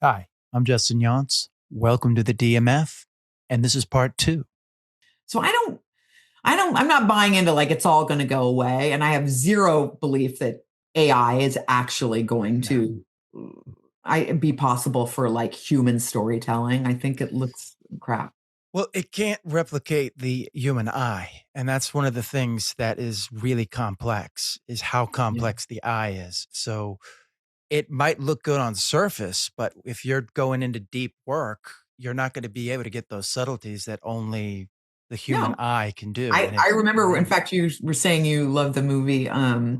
Hi, I'm Justin Younts. Welcome to the DMF, and this is part 2. So I'm not buying into like it's all going to go away. And I have zero belief that AI is actually going No. to be possible for like human storytelling. I think it looks crap. Well, it can't replicate the human eye, and that's one of the things that is really complex, is how Yeah. complex the eye is. So it might look good on surface, but if you're going into deep work, you're not going to be able to get those subtleties that only the human No, eye can do. I, And I it's remember, in really, fact, you were saying you love the movie, my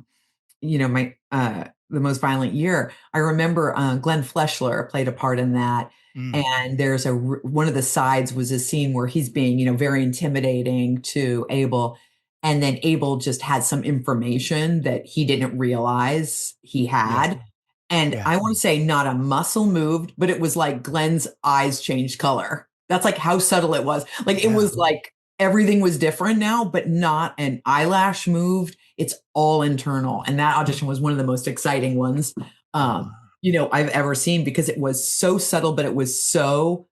the most violent year. I remember Glenn Fleshler played a part in that, mm, and there's one of the sides was a scene where he's being very intimidating to Abel, and then Abel just had some information that he didn't realize he yeah, had. And yeah, I want to say not a muscle moved, but it was like Glenn's eyes changed color. That's like how subtle it was. Like it yeah. was like everything was different now, but not an eyelash moved. It's all internal. And that audition was one of the most exciting ones I've ever seen, because it was so subtle, but it was so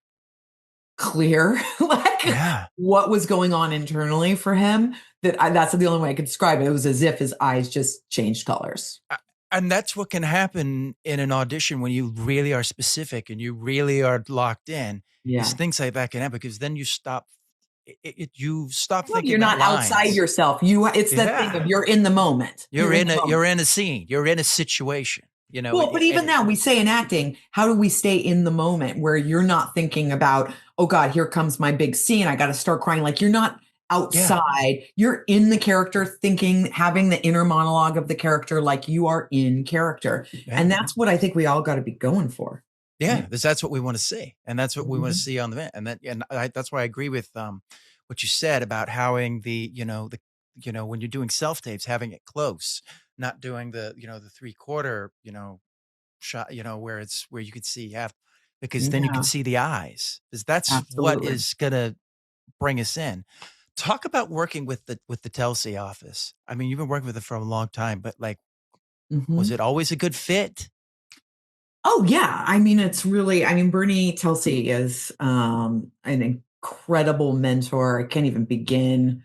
clear, like Yeah. what was going on internally for him, that's the only way I could describe it. It was as if his eyes just changed colors. And that's what can happen in an audition when you really are specific and you really are locked in, is Yeah. things like that can happen, because then you stop you stop Well, thinking you're about not outside lines. yourself. It's that thing Yeah. of you're in the moment. You're in the moment. You're in a scene. You're in a situation, Well, but and even it, now, we say in acting, how do we stay in the moment where you're not thinking about, oh God, here comes my big scene. I got to start crying. Like you're not yeah. outside. You're in the character, thinking, having the inner monologue of the character, like you are in character. Yeah. And that's what I think we all got to be going for. Yeah, Right? because that's what we want to see, and that's what we want to Mhm. see on the event, that's why I agree with what you said about having when you're doing self tapes, having it close, not doing the 3/4 shot, where you could see half, because then you can Yeah, see the eyes, because that's what absolutely. is gonna bring us in. Talk about working with the Telsey office. I mean, you've been working with it for a long time, but like, was Mhm. it always a good fit? Oh yeah, Bernie Telsey is an incredible mentor. I can't even begin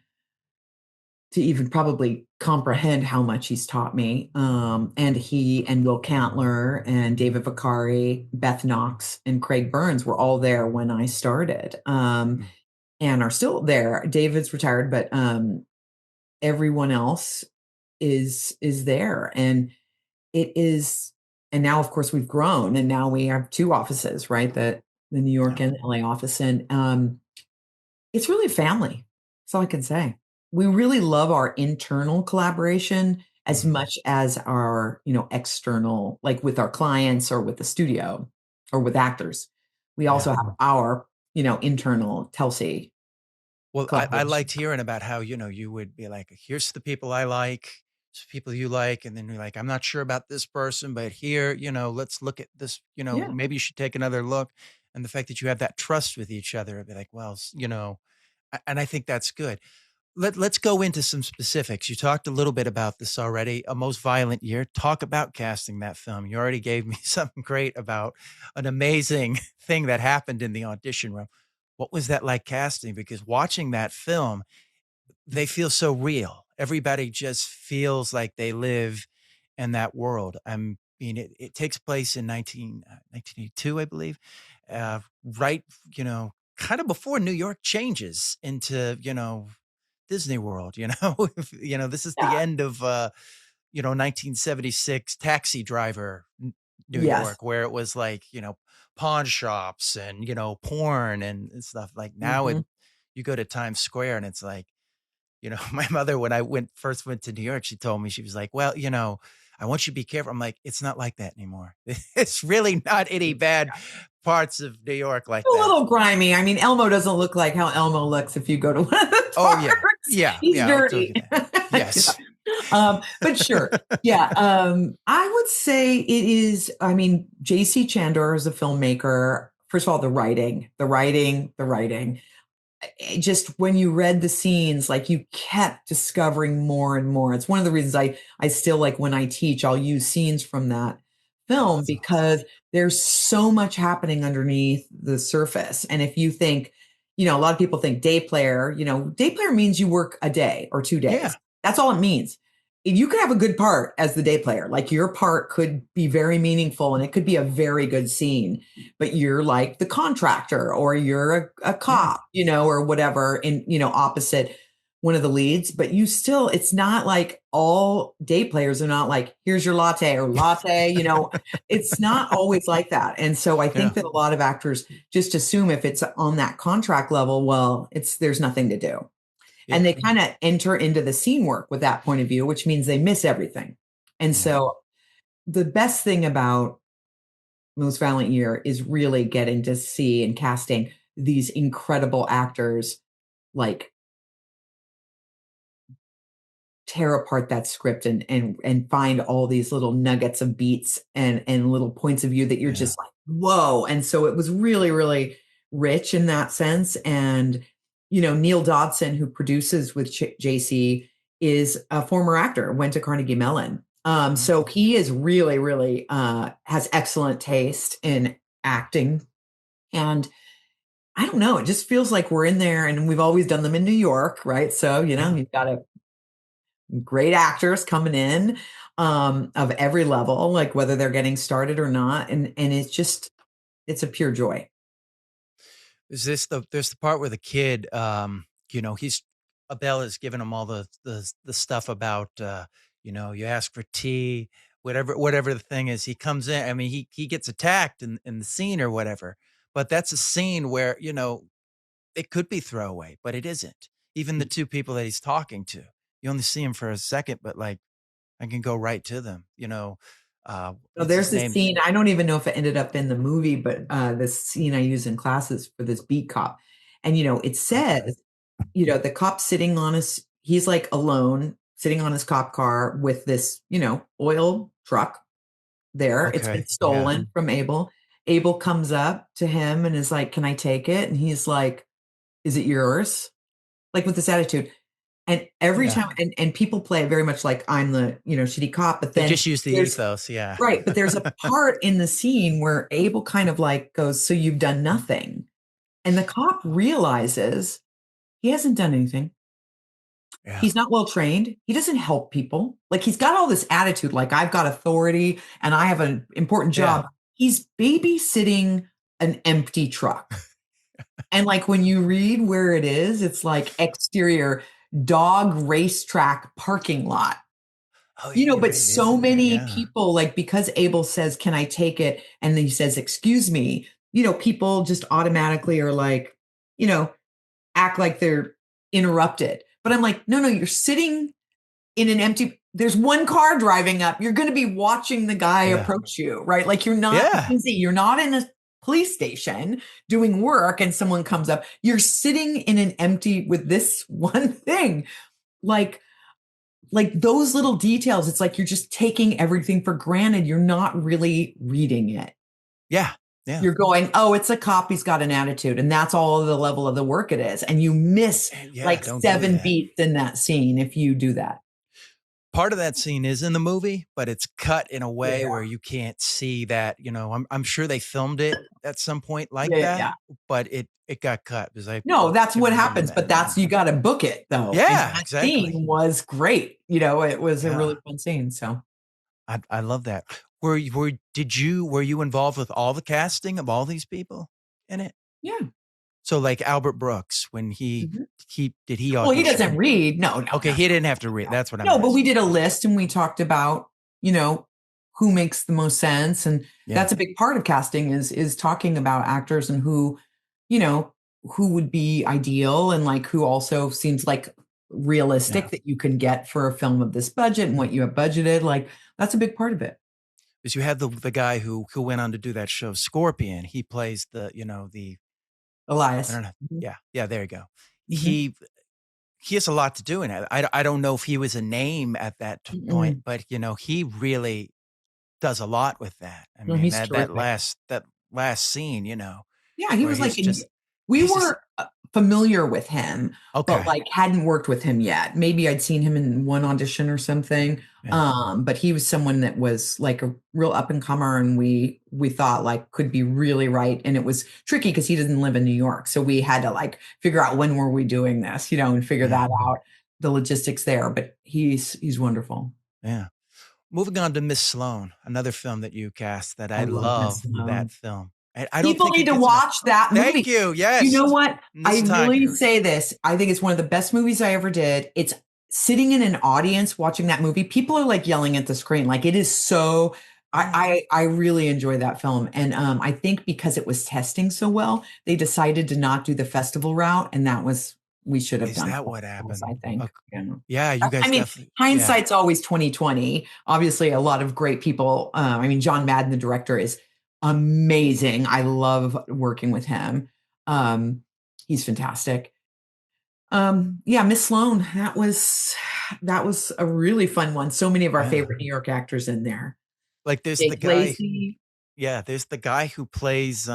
to even probably comprehend how much he's taught me. And he and Will Cantler and David Vicari, Beth Knox, and Craig Burns were all there when I started, Mm, and are still there. David's retired, but everyone else is there, and it is. And now, of course, we've grown, and now we have two offices, right? The New York yeah. and LA office, and it's really a family. That's all I can say. We really love our internal collaboration as Mhm. much as our, external, like with our clients or with the studio or with actors. We Yeah. also have our, internal Telsey Well, I collaboration. liked hearing about how, you would be like, here's the people I like, here's the people you like. And then you're like, I'm not sure about this person, but here, let's look at this, Yeah. maybe you should take another look. And the fact that you have that trust with each other, be like, well, and I think that's good. Let's go into some specifics. You talked a little bit about this already. A Most Violent Year. Talk about casting that film. You already gave me something great about an amazing thing that happened in the audition room. What was that like casting? Because watching that film, they feel so real. Everybody just feels like they live in that world. I mean, it takes place in 1982, I believe, right, kind of before New York changes into, Disney World, this is the Yeah. end of, 1976 Taxi Driver, New Yes. York, where it was like, pawn shops and, porn and stuff. Like now Hmm. you go to Times Square and it's like, my mother, when I first went to New York, she told me, she was like, well, I want you to be careful. I'm like, it's not like that anymore. It's really not any bad parts of New York like A that. little grimy. I mean, Elmo doesn't look like how Elmo looks if you go to one of the Oh yeah. parks. Yeah. He's Yeah. I'll tell you dirty. that. Yes. But sure. Yeah. I would say it is, JC Chandor is a filmmaker. First of all, the writing. Just when you read the scenes, like you kept discovering more and more. It's one of the reasons I still, like when I teach, I'll use scenes from that Oh, film that's awesome. because there's so much happening underneath the surface. And if you think, a lot of people think day player, day player means you work a day or 2 days. Yeah. That's all it means. You could have a good part as the day player. Like your part could be very meaningful and it could be a very good scene, but you're like the contractor or you're a Yeah. cop, or whatever in, opposite one of the leads, but it's not like all day players are not like, here's your latte or latte, it's not always like that. And so I Yeah. think that a lot of actors just assume if it's on that contract level, well, there's nothing to do. And Yeah. they kind of enter into the scene work with that point of view, which means they miss everything. And Yeah. so the best thing about Most Violent Year is really getting to see and casting these incredible actors like tear apart that script and find all these little nuggets of beats and little points of view that you're Yeah. just like, whoa. And so it was really, really rich in that sense. And, Neil Dodson, who produces with JC, is a former actor, went to Carnegie Mellon. So Okay. he is really, really has excellent taste in acting. And I don't know, it just feels like we're in there and we've always done them in New York, right? So, Yeah. you've got a great actors coming in of every level, like whether they're getting started or not. And it's a pure joy. Is this there's the part where the kid, he's Abel is giving him all the stuff about, you ask for tea, whatever the thing is. He comes in. I mean, he gets attacked in the scene or whatever. But that's a scene where, it could be throwaway, but it isn't. Even the two people that he's talking to, you only see him for a second, but like I can go right to them. So What's there's his this name? scene, I don't even know if it ended up in the movie, but this scene I use in classes for this beat cop. And, it Okay. says, the cop sitting on he's like alone, sitting on his cop car with this, oil truck there. It's been Okay. Yeah. stolen from Abel. Abel comes up to him and is like, "Can I take it?" And he's like, "Is it yours?" Like with this attitude. And every Yeah. time and people play it very much like I'm the, shitty cop, but They then just use the there's ethos. Yeah. right, but there's a part in the scene where Abel kind of like goes, "So you've done nothing." And the cop realizes he hasn't done anything. Yeah. He's not well trained. He doesn't help people. Like he's got all this attitude, like I've got authority and I have an important Yeah. job. He's babysitting an empty truck. And like when you read where it is, it's like exterior dog racetrack parking lot. Oh, yeah, you're But right, it is so in there, many yeah. people, like because Abel says, "Can I take it?" And then he says, "Excuse me," people just automatically are like, you know, act like they're interrupted. But I'm like, no, no, you're sitting in an empty, there's one car driving up. You're going to be watching the guy Yeah. approach you, right? Like you're not Yeah. busy. You're not in a police station doing work and someone comes up. You're sitting in an empty with this one thing. Like, those little details, it's like you're just taking everything for granted. You're not really reading it. Yeah. Yeah. You're going, oh, it's a cop. He's got an attitude. And that's all the level of the work it is. And you miss And yeah, like don't do 7 that. beats in that scene if you do that. Part of that scene is in the movie, but it's cut in a way Yeah. where you can't see that, I'm sure they filmed it at some point like Yeah. that, Yeah. but it got cut because No, that's can what remember happens, that. but that's you got to book it though. And Yeah, that exactly. scene was great. It was a Yeah. really fun scene. So, I love that. Were you involved with all the casting of all these people in it? yeah. So like Albert Brooks, when Mhm. he did he Well, he doesn't audition? read. No, no, Okay, no, he didn't have to read. no. That's what I'm No, but we asking. did a list and we talked about, who makes the most sense. And Yeah. that's a big part of casting is talking about actors and you know, who would be ideal and like who also seems like Yeah. realistic that you can get for a film of this budget and what you have budgeted. Like that's a big part of it. Because you had the guy who went on to do that show Scorpion. He plays the I Elias. don't know. Mhm. Yeah, yeah, there you go. Mhm. He has a lot to do in it. I don't know if he was a name at that point, Mm-mm. but he really does a lot with that. I No, mean, he's that terrific. last scene, Yeah, he where was like, he's just we he's just were familiar with him, but Okay. like hadn't worked with him yet. Maybe I'd seen him in one audition or something. Yeah. But he was someone that was like a real up and comer, and we thought like could be really right. And it was tricky because he doesn't live in New York. So we had to like figure out when were we doing this, and figure Yeah. that out, the logistics there. But he's wonderful. Yeah. Moving on to Miss Sloane, another film that you cast that I I love Miss love that Sloan. film. I don't People think need it to gets enough. watch that movie. Thank you. You Yes. know what? In I this time really period. say this. I think it's one of the best movies I ever did. It's sitting in an audience watching that movie. People are like yelling at the screen. Like it is so. Yeah. I really enjoy that film, and I think because it was testing so well, they decided to not do the festival route, and that was we should have Is done that what festivals. happened? I think. Ok Yeah. yeah, you I guys mean, definitely yeah. hindsight's always 2020. Obviously, a lot of great people. I mean, John Madden, the director, is amazing. I love working with him. He's fantastic. Yeah, Miss Sloan, that was a really fun one. So many of our Yeah. favorite New York actors in there. Like, there's the Jake guy Lacey. yeah, there's the guy who plays,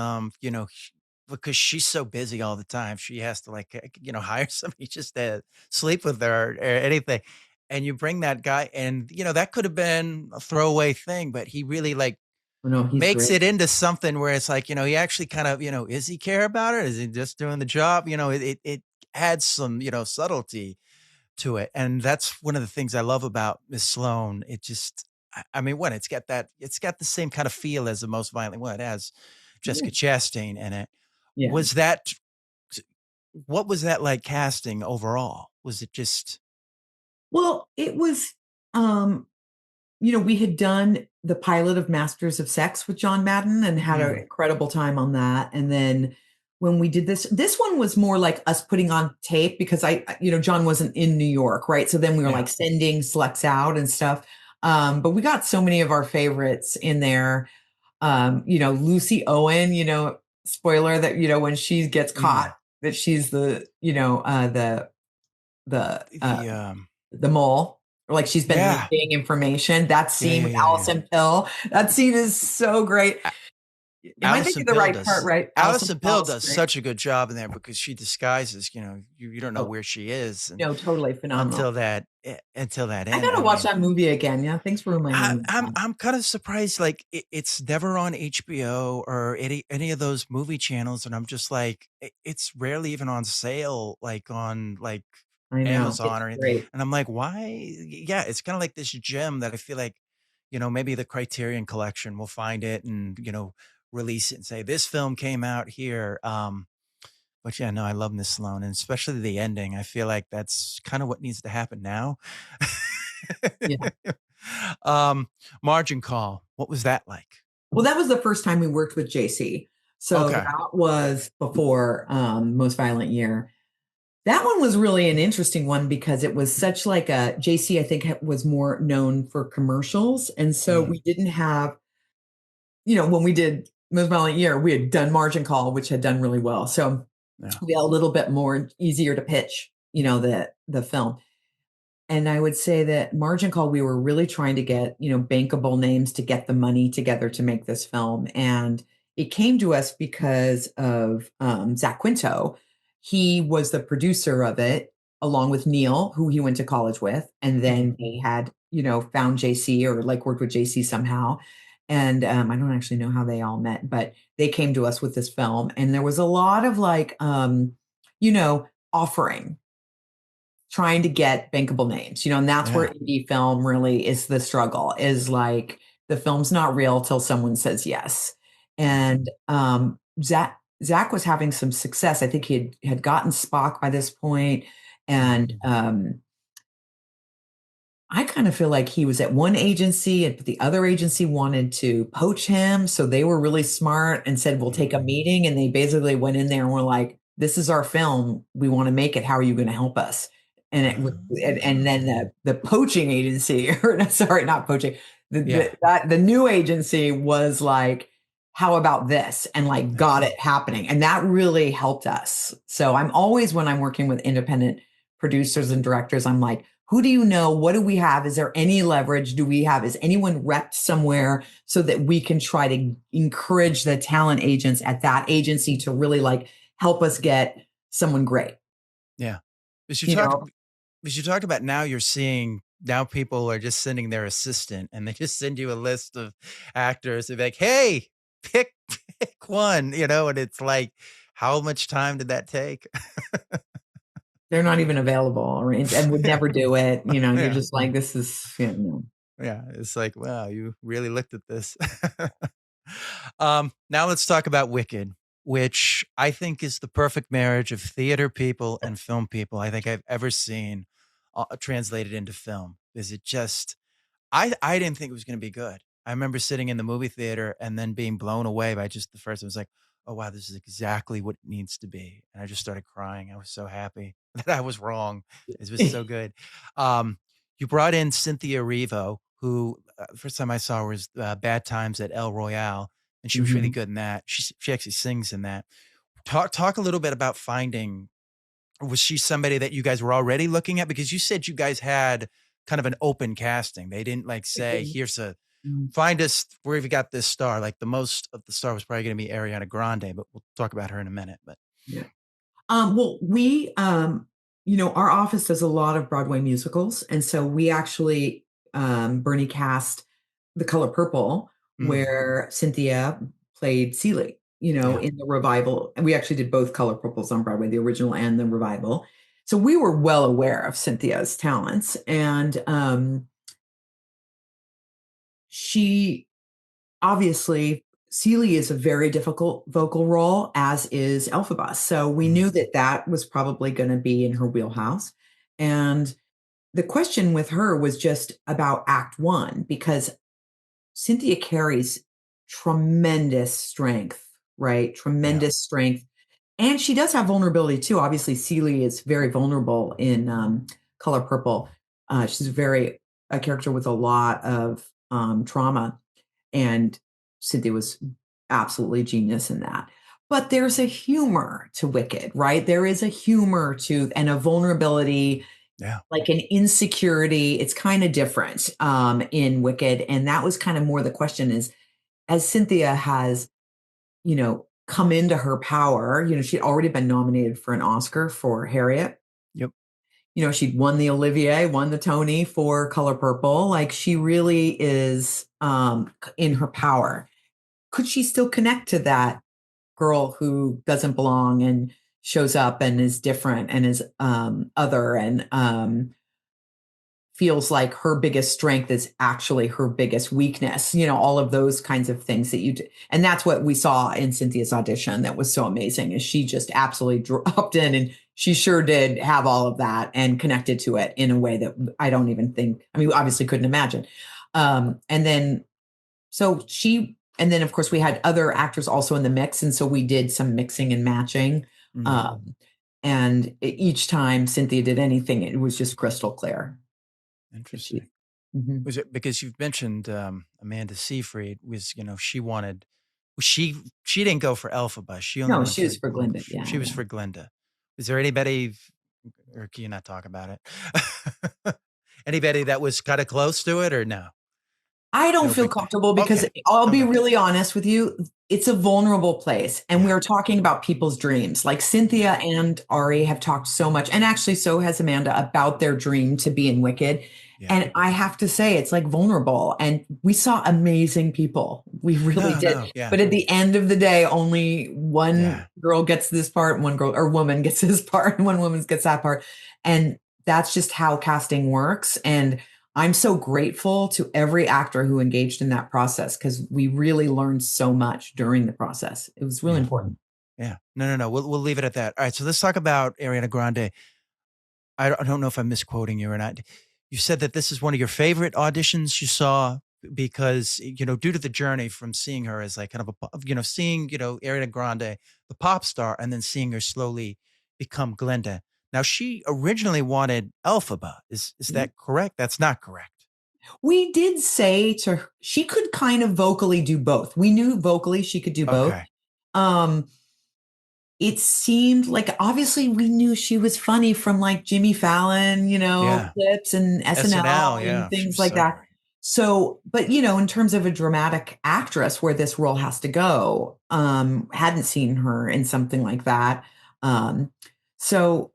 because she's so busy all the time, she has to, like, hire somebody just to sleep with her or anything, and you bring that guy and, that could have been a throwaway thing, but he really, like, Oh no, he's makes great. it into something where it's like, he actually kind of, is he care about her? Is he just doing the job? It adds some, subtlety to it. And that's one of the things I love about Miss Sloane. It just, I mean, it's got the same kind of feel as The Most Violent One. It has Yeah. Jessica Chastain in it. Yeah. Was that, what was that like casting overall? Was it just, Well, it was um we had done the pilot of Masters of Sex with John Madden and had an mm, incredible time on that. And then when we did this one was more like us putting on tape because John wasn't in New York, right? So then we were yeah, like sending selects out and stuff. But we got so many of our favorites in there. Lucy Owen, spoiler that, when she gets mm, caught, that she's the the, the mole, or like she's been yeah, leaking information. That yeah, scene yeah, with yeah, yeah. Allison Pill, that scene is so great. Am I thinking Allison the Pill right part, does right? Allison Allison Pill Pill's does great. such a good job in there because she disguises, you don't know Oh, where she is and no, totally phenomenal. until that I end. gotta I watch mean, that movie again. Yeah, thanks for reminding I, me of I'm that. I'm kind of surprised. Like it's never on HBO or any of those movie channels, and I'm just like, it's rarely even on sale, like on like I know, Amazon it's or anything. great. And I'm like, why? Yeah, it's kind of like this gem that I feel like, maybe the Criterion Collection will find it and release it and say this film came out here. But yeah, no, I love Miss Sloan, and especially the ending. I feel like that's kind of what needs to happen now. Yeah. um, Margin Call. What was that like? Well, that was the first time we worked with JC. So Okay. that was before Most Violent Year. That one was really an interesting one because it was such like a JC, I think, was more known for commercials. And so Mm, we didn't have, when we did Most Violent Year, we had done Margin Call, which had done really well. So yeah. we had a little bit more easier to pitch, the film. And I would say that Margin Call, we were really trying to get, bankable names to get the money together to make this film. And it came to us because of Zach Quinto. He was the producer of it, along with Neil, who he went to college with. And Mhm. then they had, found JC or like worked with JC somehow. And I don't actually know how they all met, but they came to us with this film. And there was a lot of like, offering trying to get bankable names, and that's where Yeah. indie film really is the struggle is like the film's not real till someone says yes. Yeah. And Zach was having some success. I think he had gotten Spock by this point, Mhm. and I kind of feel like he was at one agency and the other agency wanted to poach him. So they were really smart and said, we'll take a Mhm. meeting. And they basically went in there and were like, this is our film. We want to make it. How are you going to help us? And it was, and then Oh. the poaching agency, or no, sorry, not poaching, Yeah. the new agency was like, how about this? And like Yeah. got it happening. And that really helped us. So I'm always, when I'm working with independent producers and directors, I'm like, who do you know? What do we have? Is there any leverage? Do we have? Is anyone repped somewhere so that we can try to encourage the talent agents at that agency to really like help us get someone great. Yeah. Because you You talk know, because you talk about now you're seeing now people are just sending their assistant and they just send you a list of actors. They're like, hey, pick pick one, and it's like, how much time did that take? they're not even available and would Yeah. never do it. You're Yeah. just like, this is, Yeah. It's like, wow, you really looked at this. Now let's talk about Wicked, which I think is the perfect marriage of theater people and film people I think I've ever seen translated into film. Is it just I didn't think it was gonna be good. I remember sitting in the movie theater and then being blown away by just the first. It was like, "Oh, wow, this is exactly what it needs to be." And I just started crying. I was so happy that I was wrong. It was so good. Um, you brought in Cynthia Erivo, who, the first time I saw her was, Bad Times at El Royale, and she was really Mhm. good in that. She actually sings in that. Talk a little bit about finding was she somebody that you guys were already looking at? Because you said you guys had kind of an open casting. They didn't like say, "Here's a Mhm. find us where you got this star." Like the most of the star was probably going to be Ariana Grande, but we'll talk about her in a minute. But Yeah. Well, our office does a lot of Broadway musicals, and so we actually, Bernie cast The Color Purple, mm, where Cynthia played Celie, yeah, in the revival, and we actually did both Color Purples on Broadway, the original and the revival. So we were well aware of Cynthia's talents, and she obviously Celie is a very difficult vocal role, as is Elphaba. So we mm, knew that that was probably going to be in her wheelhouse. And the question with her was just about Act One, because Cynthia carries tremendous strength, right? yeah, Tremendous strength. And she does have vulnerability too. Obviously, Celie is very vulnerable in Color Purple. She's a character with a lot of trauma, and Cynthia was absolutely genius in that. But there's a humor to Wicked, right? There is a humor to and a vulnerability, yeah, like an insecurity. It's kind of different in Wicked, and that was kind of more the question is as Cynthia has, come into her power. She'd already been nominated for an Oscar for Harriet. yep, She'd won the Olivier, won the Tony for Color Purple. Like she really is in her power. Could she still connect to that girl who doesn't belong and shows up and is different and is other and feels like her biggest strength is actually her biggest weakness, all of those kinds of things that you do. And that's what we saw in Cynthia's audition that was so amazing is she just absolutely dropped in and she sure did have all of that and connected to it in a way that I don't even think, I mean, we obviously couldn't imagine. And then and then of course we had other actors also in the mix. And so we did some mixing and matching. mm, Um, and each time Cynthia did anything, it was just crystal clear. She, interesting. mhm. Was it because you've mentioned Amanda Seyfried? Was she wanted? She didn't go for Elphaba. She only No, went she was for for Glinda. Yeah, she was yeah. for Glinda. Was there anybody, or can you not talk about it? Anybody that was kind of close to it, or no? I don't No feel big deal. comfortable because Okay. I'll be Okay. really honest with you. It's a vulnerable place. And we Yeah. are talking about people's dreams. Like Yeah. Cynthia and Ari have talked so much, and actually so has Amanda about their dream to be in Wicked. Yeah. And I have to say, it's like vulnerable. And we saw amazing people. We really No, did. no. Yeah. But at the end of the day, only one Yeah. girl gets this part, one girl or woman gets this part, and one woman gets that part. And that's just how casting works. And I'm so grateful to every actor who engaged in that process because we really learned so much during the process. It was really Yeah. important. Yeah. No, no, no. We'll leave it at that. All right. So let's talk about Ariana Grande. I don't know if I'm misquoting you or not. You said that this is one of your favorite auditions you saw because, due to the journey from seeing her as like kind of seeing, Ariana Grande, the pop star, and then seeing her slowly become Glinda. Now, she originally wanted Elphaba. Is Yeah. that correct? That's not correct. We did say to her, she could kind of vocally do both. We knew vocally she could do both. Okay. Um, it seemed like obviously we knew she was funny from like Jimmy Fallon, Yeah. clips and SNL SNL. and Yeah. She things was like so that. great. So, but in terms of a dramatic actress where this role has to go, hadn't seen her in something like that. Um, So,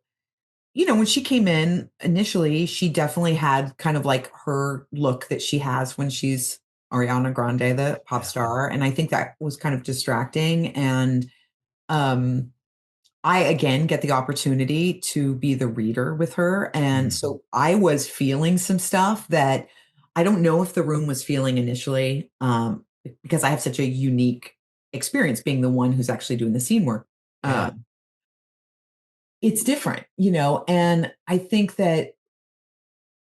when she came in initially, she definitely had kind of like her look that she has when she's Ariana Grande, the pop Yeah. star. And I think that was kind of distracting. And um, I again get the opportunity to be the reader with her. And Mhm. so I was feeling some stuff that I don't know if the room was feeling initially, because I have such a unique experience being the one who's actually doing the scene work. Yeah. It's different, and I think that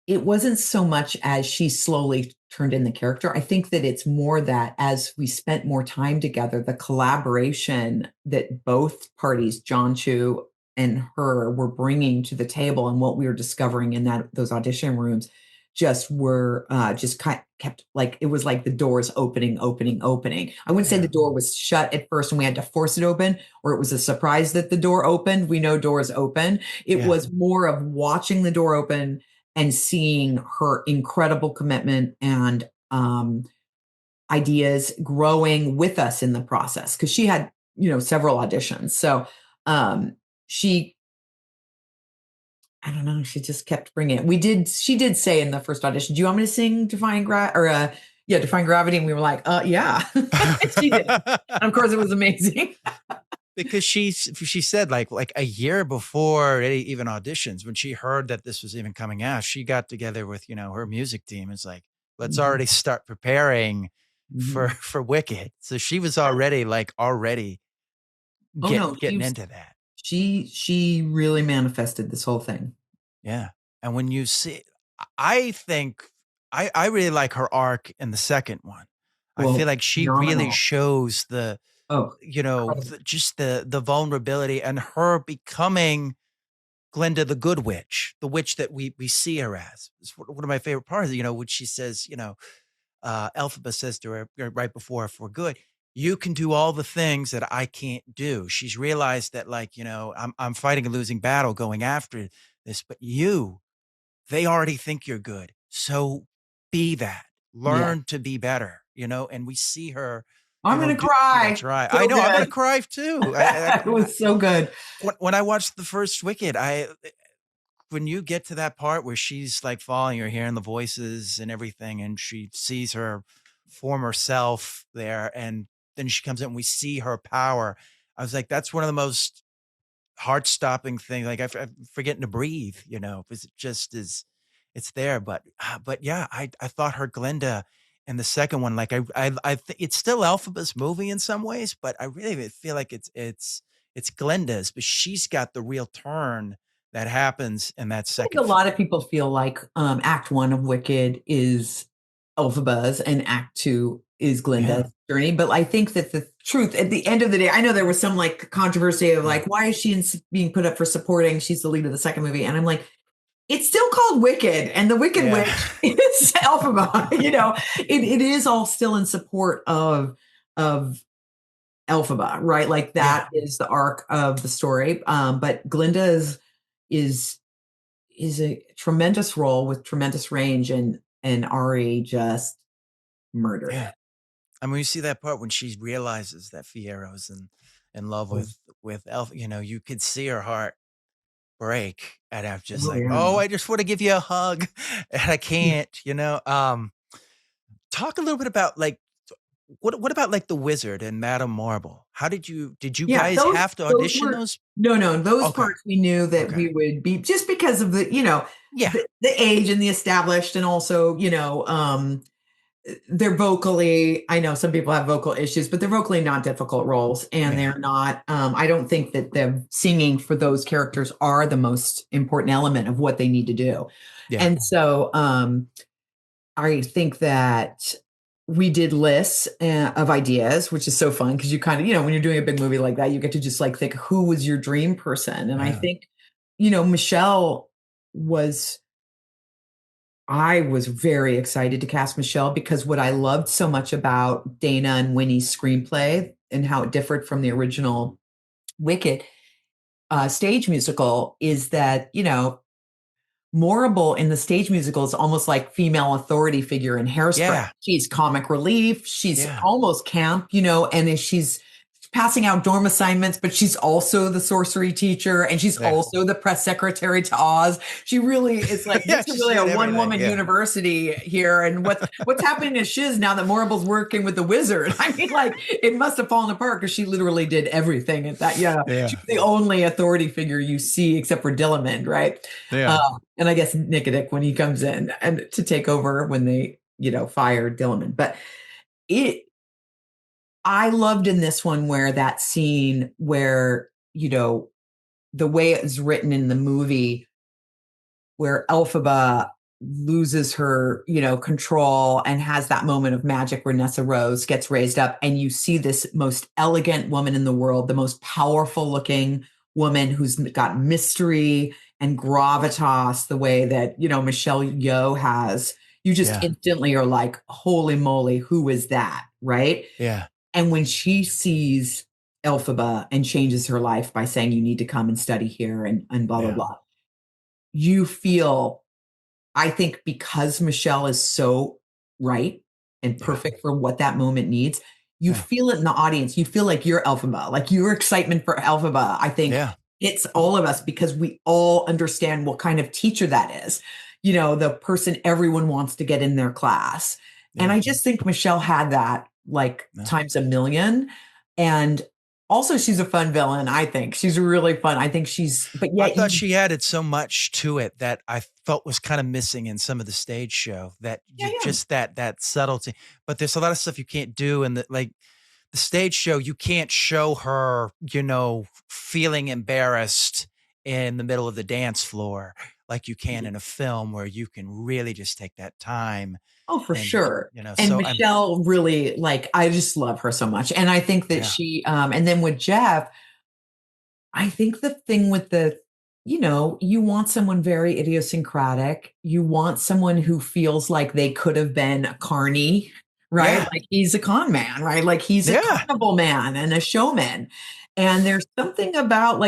it wasn't so much as she slowly turned in the character. I think that it's more that as we spent more time together, the collaboration that both parties, John Chu and her, were bringing to the table and what we were discovering in those audition rooms just kept like it was like the doors opening. I wouldn't say the Yeah. door was shut at first and we had to force it open, or it was a surprise that the door opened. We know doors open. It Yeah. was more of watching the door open and seeing her incredible commitment and ideas growing with us in the process because she had several auditions. So um, she I don't know, she just kept bringing it. She did say in the first audition, do you want me to sing Define Gravity? And we were like, yeah. She did. And of course it was amazing. Because she said like a year before it even auditions, when she heard that this was even coming out, she got together with, her music team. It's like, let's Mhm, already start preparing for mhm. for Wicked. So she was already Oh no, getting into that. she really manifested this whole thing. Yeah. And when you see I think I really like her arc in the second one. I feel Well, like she really phenomenal. shows the, Oh, incredible. just the vulnerability and her becoming Glinda the good witch, the witch that we see her as. It's one of my favorite parts, when she says, Elphaba says to her right before for good, you can do all the things that I can't do. She's realized that I'm fighting a losing battle going after this, but they already think you're good. So be that. Yeah. Learn to be better, and we see her, I'm gonna do that cry. try. I So know I'm gonna good. cry too. It was so good. When I watched the first Wicked, when you get to that part where she's like falling, you're hearing the voices and everything, and she sees her former self there, and then she comes in and we see her power. I was like, that's one of the most heart-stopping things. Like I'm forgetting to breathe, because it just is, it's there. But yeah, I thought her Glinda in the second one, like it's still Elphaba's movie in some ways, but I really feel like it's Glinda's, but she's got the real turn that happens in that I think second a lot film. of people feel like Act One of Wicked is Elphaba's and Act Two is Yeah, Glinda's journey. But I think that the truth at the end of the day, I know there was some like controversy of yeah, like, why is she being put up for supporting? She's the lead of the second movie. And I'm like, it's still called Wicked, and the Wicked yeah, Witch is Elphaba. It is all still in support of Elphaba, right? Like yeah, that is the arc of the story. But Glinda is is a tremendous role with tremendous range, and Ari just murdered yeah. it. I mean, you see that part when she realizes that Fiero's in love Oh, with Elf. You could see her heart break, and I'm just oh, like, yeah. "Oh, I just wanna give you a hug, and I can't." Talk a little bit about, like, what about, like, the wizard and Madame Morrible? Did you Yeah, guys those have to those audition were those? no, those Okay, parts we knew that okay. we would be just because of Yeah, the age and the established, and also, they're vocally, I know some people have vocal issues, but they're vocally not difficult roles, and yeah, they're not, I don't think that the singing for those characters are the most important element of what they need to do. yeah, And so, I think that we did lists of ideas, which is so fun because you kind of, when you're doing a big movie like that, you get to just like think, who was your dream person? And I yeah, think, Michelle was, I was very excited to cast Michelle because what I loved so much about Dana and Winnie's screenplay and how it differed from the original Wicked stage musical is that, Morrible in the stage musical is almost like female authority figure in Hairspray. yeah, She's comic relief. She's yeah, almost camp, and she's passing out dorm assignments, but she's also the sorcery teacher and she's Yeah. also the press secretary to Oz. She really is like, Yeah, this is she's really a doing everything. one-woman Yeah. university here. And what's happening to Shiz now that Morrible's working with the wizard? I mean, like, it must have fallen apart because she literally did everything at that. Yeah. Yeah. She's the only authority figure you see except for Dillamond, right? Yeah. And I guess Nicodic when he comes in and to take over when they, fired Dillamond. But I loved in this one where that scene where, the way it was written in the movie, where Elphaba loses her, control and has that moment of magic where Nessa Rose gets raised up and you see this most elegant woman in the world, the most powerful looking woman who's got mystery and gravitas the way that, Michelle Yeoh has. You just instantly are like, holy moly, who is that? Right? Yeah. And when she sees Elphaba and changes her life by saying, you need to come and study here and blah, blah, blah, you feel, I think because Michelle is so right and perfect for what that moment needs, you feel it in the audience. You feel like you're Elphaba, like your excitement for Elphaba, I think it's all of us because we all understand what kind of teacher that is. The person everyone wants to get in their class. And I just think Michelle had that times a million. And also she's a fun villain. I think she's really fun. I think but yet I thought she added so much to it that I felt was kind of missing in some of the stage show that just that subtlety, but there's a lot of stuff you can't do. And the stage show, you can't show her, feeling embarrassed in the middle of the dance floor like you can in a film where you can really just take that time. Oh, for sure. And so Michelle really, I just love her so much. And I think that she, and then with Jeff, I think the thing with you want someone very idiosyncratic. You want someone who feels like they could have been a carny, right? Yeah. Like he's a con man, right? Like he's a carnival man and a showman. And there's something about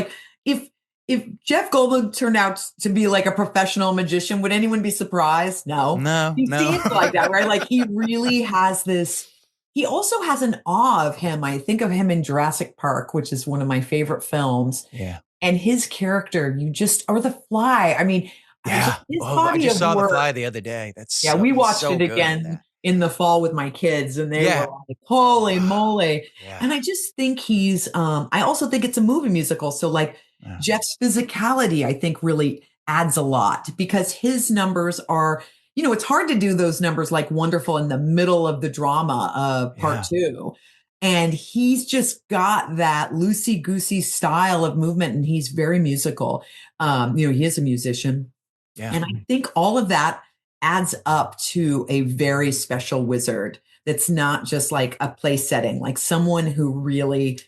if Jeff Goldblum turned out to be like a professional magician, would anyone be surprised? No. He seems like that, right? Like he really has this. He also has an awe of him. I think of him in Jurassic Park, which is one of my favorite films. Yeah. And his character, or The Fly. I mean, I just saw The Fly the other day. We watched it again in the fall with my kids, and they were like, holy moly. And I just think I also think it's a movie musical. So Jeff's physicality, I think, really adds a lot because his numbers are, it's hard to do those numbers like Wonderful in the middle of the drama of part 2. And he's just got that loosey-goosey style of movement, and he's very musical. He is a musician. Yeah. And I think all of that adds up to a very special wizard that's not just like a place setting, like someone who really,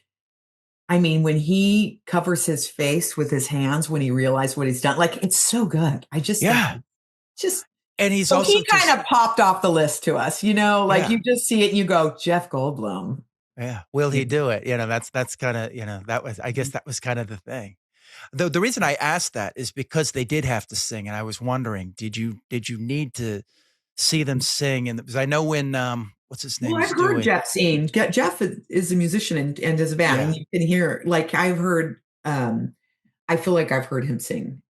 when he covers his face with his hands when he realized what he's done, it's so good. I just think and he's also he kind of popped off the list to us, you just see it and you go, Jeff Goldblum. Yeah. Will he do it? That's kind of, I guess that was kind of the thing. The reason I asked that is because they did have to sing. And I was wondering, did you need to see them sing? And because I know when, what's his name? Well, I've heard Jeff sing. Jeff is a musician and is a band. And you can hear, I've heard, I feel like I've heard him sing.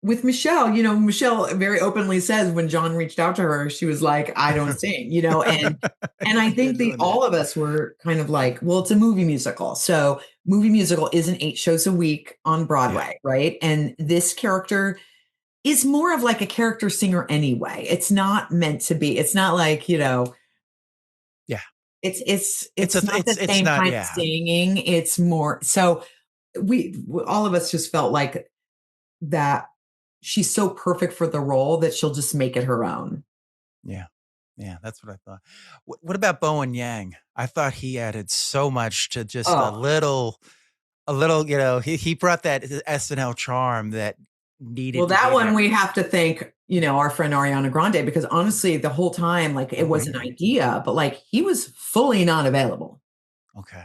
With Michelle, Michelle very openly says when John reached out to her, she was like, I don't sing, and I think all of us were kind of like, well, it's a movie musical. So movie musical isn't 8 shows a week on Broadway, right? And this character is more of like a character singer anyway. It's not meant to be. It's not like, it's not the same kind of singing. It's more, so all of us just felt like that she's so perfect for the role that she'll just make it her own. Yeah. Yeah, that's what I thought. What about Bowen Yang? I thought he added so much to just a little, he brought that SNL charm that needed. Well, that one we have to thank, our friend Ariana Grande, because honestly, the whole time, it was an idea, but he was fully not available. Okay.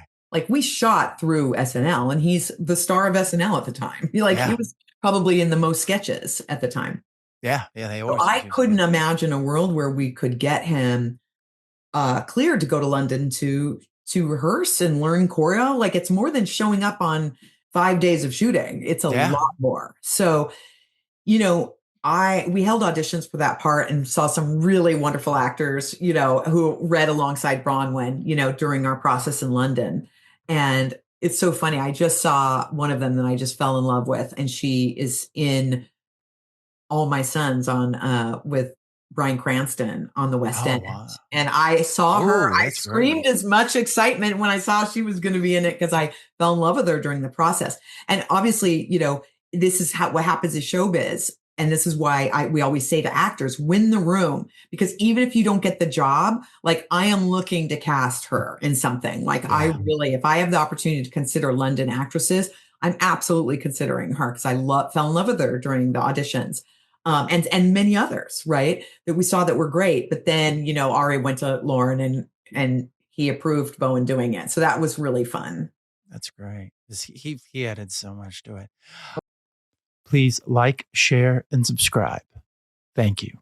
We shot through SNL and he's the star of SNL at the time. He was probably in the most sketches at the time. Yeah. Yeah. They always. So I couldn't imagine a world where we could get him cleared to go to London to to rehearse and learn choreo. Like it's more than showing up on 5 days of shooting. It's a Yeah. lot more. So, you know, we held auditions for that part and saw some really wonderful actors, you know, who read alongside Bronwyn, you know, during our process in London. And it's so funny. I just saw one of them that I just fell in love with, and she is in All My Sons on with Bryan Cranston on the West Oh, End. wow. And I saw her, Oh, I that's great. screamed as much excitement when I saw she was going to be in it because I fell in love with her during the process. And obviously, you know, this is what happens in showbiz. And this is why we always say to actors, win the room, because even if you don't get the job, like I am looking to cast her in something. Like I Yeah. really, if I have the opportunity to consider London actresses, I'm absolutely considering her because fell in love with her during the auditions. And many others, right? That we saw that were great. But then, you know, Ari went to Lauren and he approved Bowen doing it. So that was really fun. That's great. 'Cause he added so much to it. Please like, share, and subscribe. Thank you.